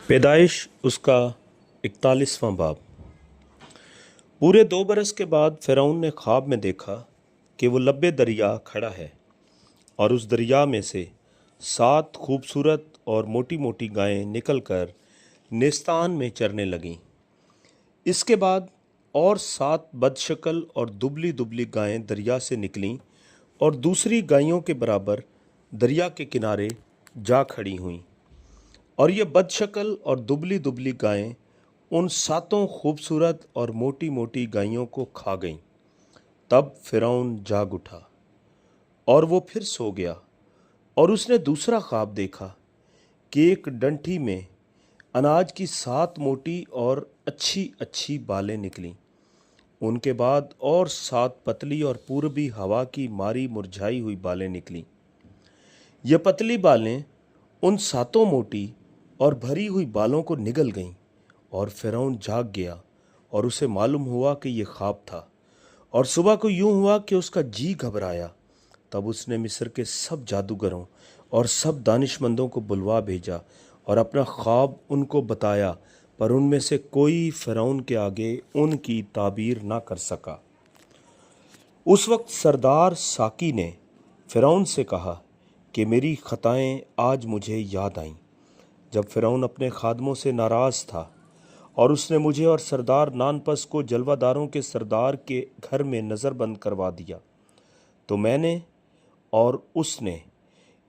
पैदाइश उसका 41वां बाब। पूरे 2 बरस के बाद फ़िरौन ने ख्वाब में देखा कि वो लब्बे दरिया खड़ा है और उस दरिया में से 7 खूबसूरत और मोटी मोटी गायें निकलकर नेस्तान में चरने लगीं। इसके बाद और 7 बदशक्ल और दुबली दुबली गायें दरिया से निकलीं और दूसरी गायों के बराबर दरिया के किनारे जा खड़ी हुईं। और ये बदशक्ल और दुबली दुबली गायें उन 7 खूबसूरत और मोटी मोटी गायों को खा गईं। तब फ़िरौन जाग उठा और वो फिर सो गया और उसने दूसरा ख्वाब देखा कि एक डंठी में अनाज की 7 मोटी और अच्छी अच्छी बालें निकलीं। उनके बाद और 7 पतली और पूर्वी हवा की मारी मुरझाई हुई बालें निकलीं। ये पतली बालें उन 7 मोटी और भरी हुई बालों को निगल गईं और फ़िरौन जाग गया और उसे मालूम हुआ कि ये ख्वाब था। और सुबह को यूं हुआ कि उसका जी घबराया। तब उसने मिस्र के सब जादूगरों और सब दानिशमंदों को बुलवा भेजा और अपना ख्वाब उनको बताया, पर उनमें से कोई फ़िरौन के आगे उनकी ताबीर ना कर सका। उस वक्त सरदार साकी ने फ़िरौन से कहा कि मेरी खताएं आज मुझे याद आईं। जब फ़िरौन अपने खादमों से नाराज़ था और उसने मुझे और सरदार नानपस को जलवादारों के सरदार के घर में नज़रबंद करवा दिया, तो मैंने और उसने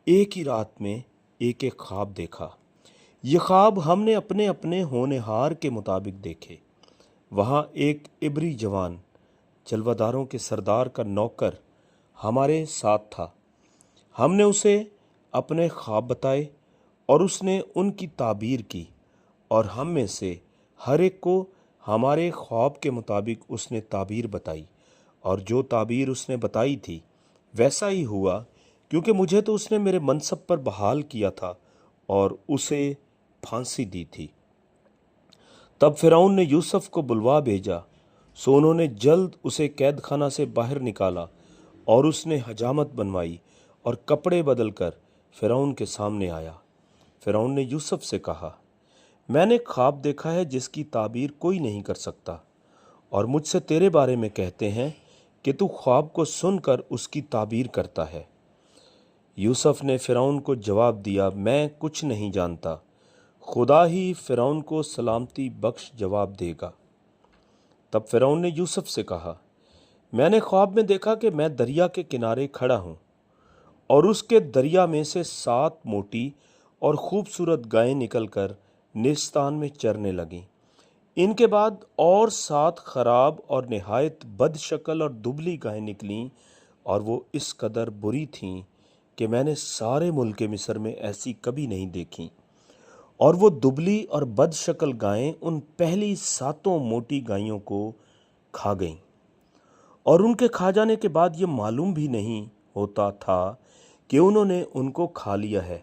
एक ही रात में एक एक ख्वाब देखा। ये ख्वाब हमने अपने अपने होनहार के मुताबिक देखे। वहाँ एक इब्री जवान जलवादारों के सरदार का नौकर हमारे साथ था। हमने उसे अपने ख्वाब बताए और उसने उनकी ताबीर की, और हम में से हर एक को हमारे ख्वाब के मुताबिक उसने ताबीर बताई। और जो ताबीर उसने बताई थी वैसा ही हुआ, क्योंकि मुझे तो उसने मेरे मनसब पर बहाल किया था और उसे फांसी दी थी। तब फ़िरौन ने यूसुफ को बुलवा भेजा, सो उन्होंने जल्द उसे कैद खाना से बाहर निकाला और उसने हजामत बनवाई और कपड़े बदलकर फ़िरौन के सामने आया। फ़िरौन ने यूसुफ से कहा, मैंने ख्वाब देखा है जिसकी ताबीर कोई नहीं कर सकता, और मुझसे तेरे बारे में कहते हैं कि तू ख्वाब को सुनकर उसकी ताबीर करता है। यूसुफ ने फ़िरौन को जवाब दिया, मैं कुछ नहीं जानता, खुदा ही फ़िरौन को सलामती बख्श जवाब देगा। तब फ़िरौन ने यूसुफ से कहा, मैंने ख्वाब में देखा कि मैं दरिया के किनारे खड़ा हूँ और उसके दरिया में से 7 मोटी और खूबसूरत गायें निकलकर नेस्तान में चरने लगीं। इनके बाद और 7 खराब और निहायत बदशक्ल और दुबली गायें निकलीं, और वो इस कदर बुरी थीं कि मैंने सारे मुल्क मिस्र में ऐसी कभी नहीं देखी। और वो दुबली और बदशक्ल गायें उन पहली 7 मोटी गायों को खा गईं, और उनके खा जाने के बाद ये मालूम भी नहीं होता था कि उन्होंने उनको खा लिया है,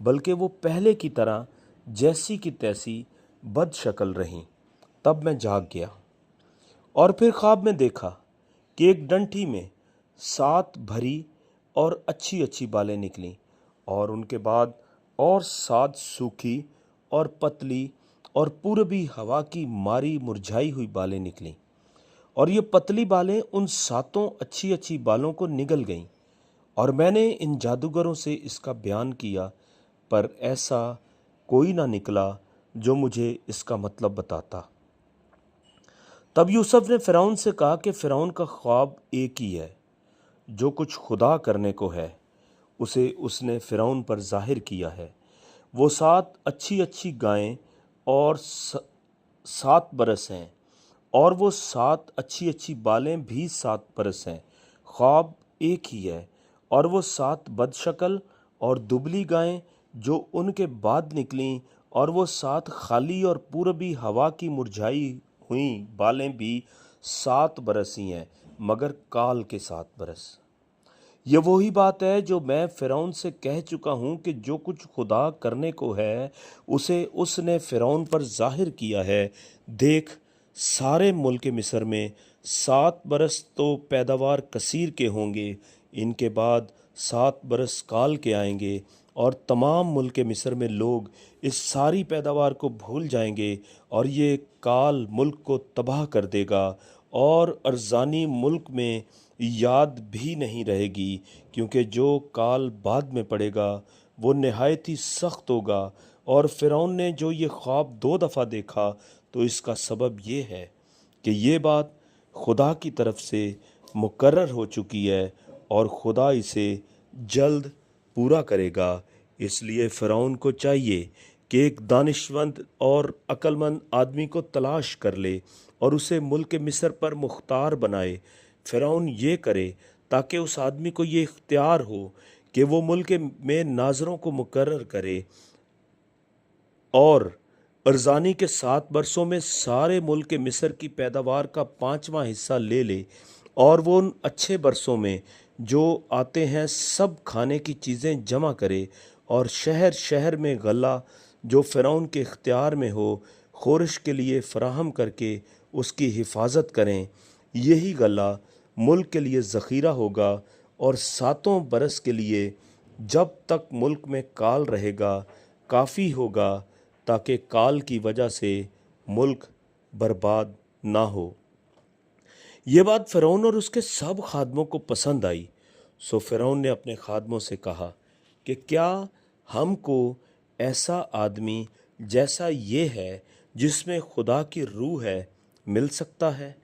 बल्कि वो पहले की तरह जैसी की तैसी बदशक्ल रहीं। तब मैं जाग गया और फिर ख्वाब में देखा कि एक डंठी में 7 भरी और अच्छी अच्छी बालें निकलीं, और उनके बाद और 7 सूखी और पतली और पूर्वी हवा की मारी मुरझाई हुई बालें निकलीं, और ये पतली बालें उन 7 अच्छी अच्छी बालों को निगल गईं। और मैंने इन जादूगरों से इसका बयान किया, पर ऐसा कोई ना निकला जो मुझे इसका मतलब बताता। तब यूसुफ ने फ़िरौन से कहा कि फ़िरौन का ख्वाब एक ही है, जो कुछ खुदा करने को है उसे उसने फ़िरौन पर जाहिर किया है। वो 7 अच्छी अच्छी गायें और 7 बरस हैं, और वो 7 अच्छी अच्छी बालें भी 7 बरस हैं। ख्वाब एक ही है, और वो 7 बदशक्ल और दुबली गायें जो उनके बाद निकलीं, और वो 7 खाली और पूर्वी हवा की मुरझाई हुई बालें भी 7 बरस ही हैं, मगर काल के 7 बरस। ये वही बात है जो मैं फ़िरौन से कह चुका हूँ कि जो कुछ खुदा करने को है उसे उसने फ़िरौन पर जाहिर किया है। देख, सारे मुल्क मिस्र में 7 बरस तो पैदावार कसीर के होंगे, इनके बाद 7 बरस काल के आएंगे, और तमाम मुल्क मिस्र में लोग इस सारी पैदावार को भूल जाएंगे और ये काल मुल्क को तबाह कर देगा और अर्ज़ानी मुल्क में याद भी नहीं रहेगी, क्योंकि जो काल बाद में पड़ेगा वो नहायत ही सख्त होगा। और फ़िरौन ने जो ये ख्वाब 2 दफ़ा देखा तो इसका सबब ये है कि ये बात खुदा की तरफ से मुकर्रर हो चुकी है और खुदा इसे जल्द पूरा करेगा। इसलिए फ़िरौन को चाहिए कि एक दानिशमंद और अक्लमंद आदमी को तलाश कर ले और उसे मुल्क मिस्र पर मुख्तार बनाए। फ़िरौन ये करे ताकि उस आदमी को ये इख्तियार हो कि वो मुल्क में नाज़रों को मुकर्रर करे और अर्ज़ानी के 7 बरसों में सारे मुल्क मिस्र की पैदावार का 5वां हिस्सा ले ले और वो उन अच्छे बरसों में जो आते हैं सब खाने की चीज़ें जमा करे और शहर शहर में गला जो फ़िरौन के इख्तियार में हो खोरिश के लिए फ़राहम करके उसकी हिफाजत करें। यही गला मुल्क के लिए ज़ख़ीरा होगा और 7 बरस के लिए जब तक मुल्क में काल रहेगा काफ़ी होगा, ताकि काल की वजह से मुल्क बर्बाद ना हो। ये बात फ़िरौन और उसके सब खादमों को पसंद आई। सो फ़िरौन ने अपने खादमों से कहा कि क्या हमको ऐसा आदमी जैसा ये है जिसमें खुदा की रूह है मिल सकता है?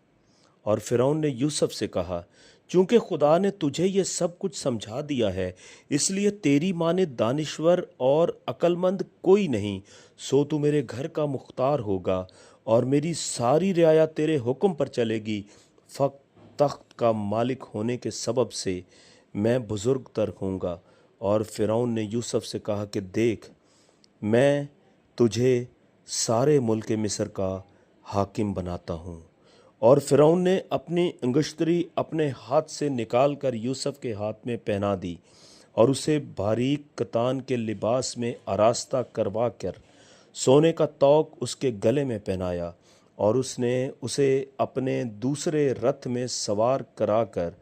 और फ़िरौन ने यूसुफ से कहा, चूँकि खुदा ने तुझे ये सब कुछ समझा दिया है, इसलिए तेरी माने दानिश्वर और अक्लमंद कोई नहीं, सो तू मेरे घर का मुख्तार होगा और मेरी सारी रियाया तेरे हुक्म पर चलेगी। फ़क़्त तख्त का मालिक होने के सबब से मैं बुज़ुर्ग तर होऊंगा। और फ़िरौन ने यूसुफ से कहा कि देख, मैं तुझे सारे मुल्क मिस्र का हाकिम बनाता हूँ। और फ़िरौन ने अपनी अंगुश्तरी अपने हाथ से निकाल कर यूसुफ के हाथ में पहना दी और उसे बारीक कतान के लिबास में आरास्ता करवा कर सोने का तौक उसके गले में पहनाया और उसने उसे अपने दूसरे रथ में सवार कराकर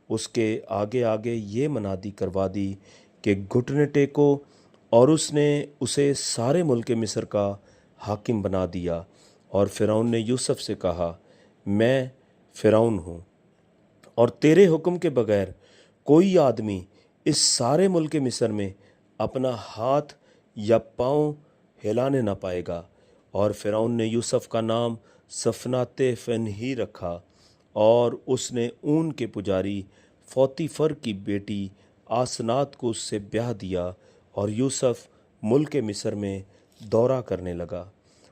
उसके आगे आगे ये मनादी करवा दी कि घुटने टेको, और उसने उसे सारे मुल्क मिस्र का हाकिम बना दिया। और फ़िरौन ने यूसुफ से कहा, मैं फ़िरौन हूँ और तेरे हुक्म के बगैर कोई आदमी इस सारे मुल्क मिस्र में अपना हाथ या पाँव हिलाने ना पाएगा। और फ़िरौन ने यूसुफ का नाम सफनाते फ़नही रखा और उसने ऊन के पुजारी फ़ोतीफ़र की बेटी आसनात को उससे ब्याह दिया और यूसुफ मुल्क मिस्र में दौरा करने लगा।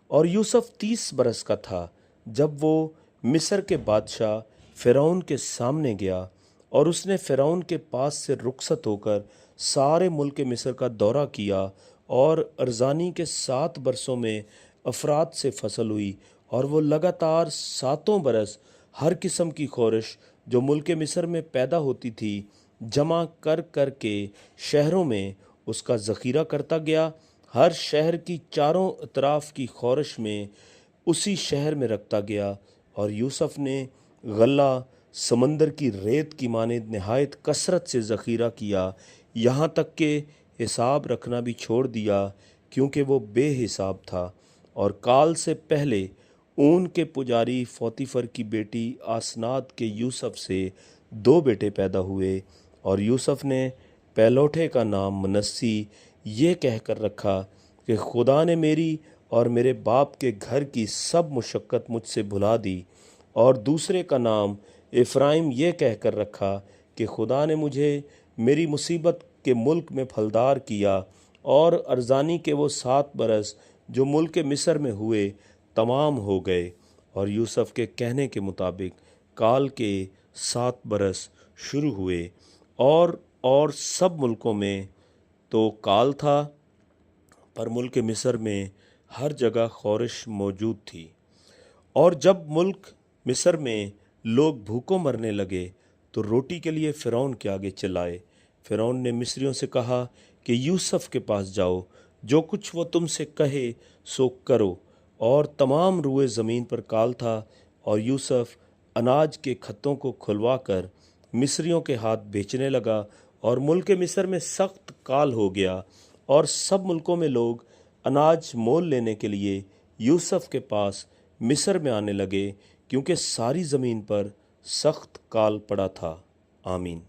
और यूसुफ 30 बरस का था जब वो मिस्र के बादशाह फ़िरौन के सामने गया और उसने फ़िरौन के पास से रुखसत होकर सारे मुल्क मिस्र का दौरा किया। और अर्ज़ानी के 7 बरसों में अफराद से फसल हुई और वो लगातार 7 बरस हर किस्म की खोरिश जो मुल्क मिस्र में पैदा होती थी जमा कर कर के शहरों में उसका ज़ख़ीरा करता गया। हर शहर की चारों अतराफ की खोरिश में उसी शहर में रखता गया। और यूसुफ ने गल्ला समंदर की रेत की मानिंद नहायत कसरत से ज़ख़ीरा किया, यहाँ तक कि हिसाब रखना भी छोड़ दिया, क्योंकि वो बेहिसाब था। और काल से पहले ऊन के पुजारी फ़ोतीफ़र की बेटी आसनात के यूसुफ से 2 बेटे पैदा हुए। और यूसुफ ने पहलौठे का नाम मनस्सी ये कहकर रखा कि खुदा ने मेरी और मेरे बाप के घर की सब मुशक्क़त मुझसे भुला दी। और दूसरे का नाम इफ़्राइम ये कहकर रखा कि खुदा ने मुझे मेरी मुसीबत के मुल्क में फलदार किया। और अर्ज़ानी के वो 7 बरस जो मुल्क मिस्र में हुए तमाम हो गए। और यूसुफ के कहने के मुताबिक काल के 7 बरस शुरू हुए और सब मुल्कों में तो काल था, पर मुल्क मिस्र में हर जगह ख़ौरिश मौजूद थी। और जब मुल्क मिस्र में लोग भूखों मरने लगे तो रोटी के लिए फ़िरौन के आगे चिल्लाए। फ़िरौन ने मिस्रियों से कहा कि यूसुफ के पास जाओ, जो कुछ वो तुमसे कहे सो करो। और तमाम रुए ज़मीन पर काल था और यूसुफ अनाज के खत्तों को खुलवा कर मिस्रियों के हाथ बेचने लगा और मुल्क मिस्र में सख्त काल हो गया। और सब मुल्कों में लोग अनाज मोल लेने के लिए यूसुफ के पास मिस्र में आने लगे, क्योंकि सारी ज़मीन पर सख्त काल पड़ा था। आमीन।